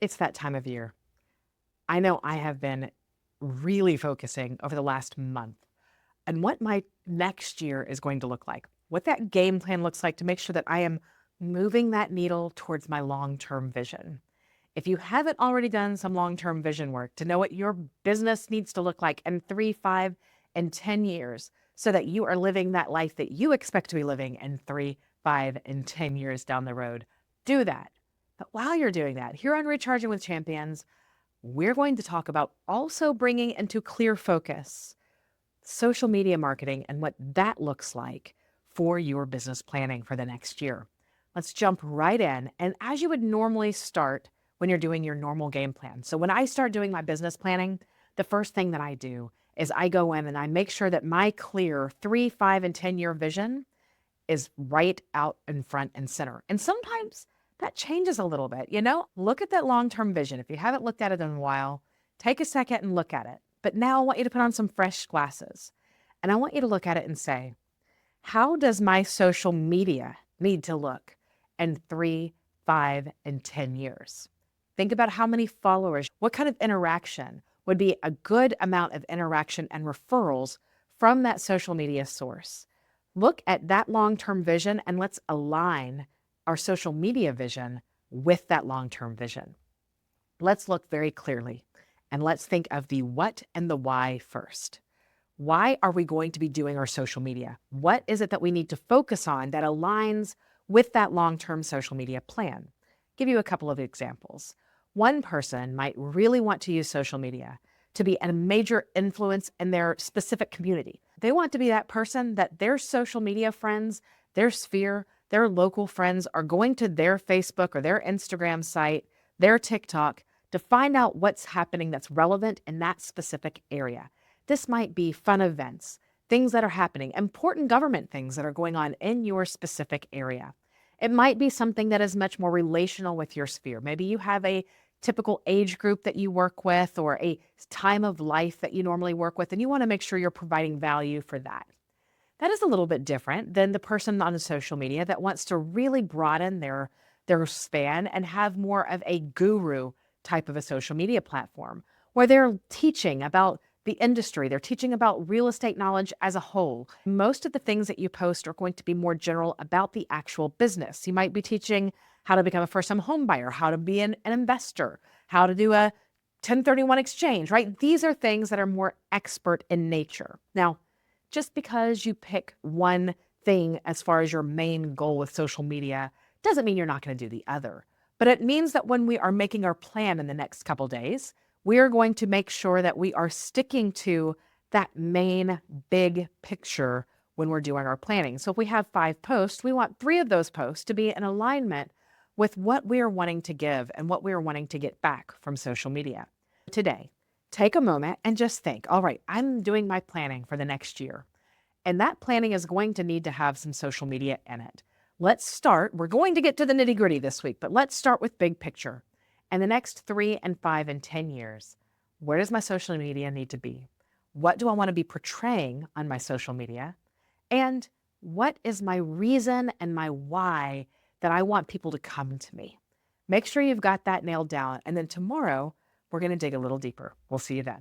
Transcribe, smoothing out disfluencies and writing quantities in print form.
It's that time of year. I know I have been really focusing over the last month on what my next year is going to look like, what that game plan looks like to make sure that I am moving that needle towards my long term vision. If you haven't already done some long term vision work to know what your business needs to look like in 3, 5, and 10 years, so that you are living that life that you expect to be living in 3, 5, and 10 years down the road, do that. But while you're doing that, here on Recharging with Champions, we're going to talk about also bringing into clear focus social media marketing and what that looks like for your business planning for the next year. Let's jump right in. And as you would normally start when you're doing your normal game plan. So when I start doing my business planning, the first thing that I do is I go in and I make sure that my clear 3, 5, and 10-year vision is right out in front and center. And sometimes that changes a little bit. Look at that long-term vision. If you haven't looked at it in a while, take a second and look at it. But now I want you to put on some fresh glasses. And I want you to look at it and say, how does my social media need to look in 3, 5, and 10 years? Think about how many followers, what kind of interaction would be a good amount of interaction and referrals from that social media source. Look at that long-term vision and let's align our social media vision with that long-term vision. Let's look very clearly and let's think of the what and the why first. Why are we going to be doing our social media? What is it that we need to focus on that aligns with that long-term social media plan? Give you a couple of examples. One person might really want to use social media to be a major influence in their specific community. They want to be that person that their social media friends, their sphere, their local friends are going to their Facebook or their Instagram site, their TikTok, to find out what's happening that's relevant in that specific area. This might be fun events, things that are happening, important government things that are going on in your specific area. It might be something that is much more relational with your sphere. Maybe you have a typical age group that you work with or a time of life that you normally work with, and you want to make sure you're providing value for that. That is a little bit different than the person on the social media that wants to really broaden their span and have more of a guru type of a social media platform where they're teaching about the industry. They're teaching about real estate knowledge as a whole. Most of the things that you post are going to be more general about the actual business. You might be teaching how to become a first-time home buyer, how to be an investor, how to do a 1031 exchange, right? These are things that are more expert in nature. Now, just because you pick one thing as far as your main goal with social media doesn't mean you're not going to do the other. But it means that when we are making our plan in the next couple days, we are going to make sure that we are sticking to that main big picture when we're doing our planning. So if we have 5 posts, we want 3 of those posts to be in alignment with what we are wanting to give and what we are wanting to get back from social media. Today, take a moment and just think, all right, I'm doing my planning for the next year. And that planning is going to need to have some social media in it. Let's start. We're going to get to the nitty gritty this week, but let's start with big picture. In the next 3 and 5 and 10 years, where does my social media need to be? What do I want to be portraying on my social media? And what is my reason and my why that I want people to come to me? Make sure you've got that nailed down. And then tomorrow, we're going to dig a little deeper. We'll see you then.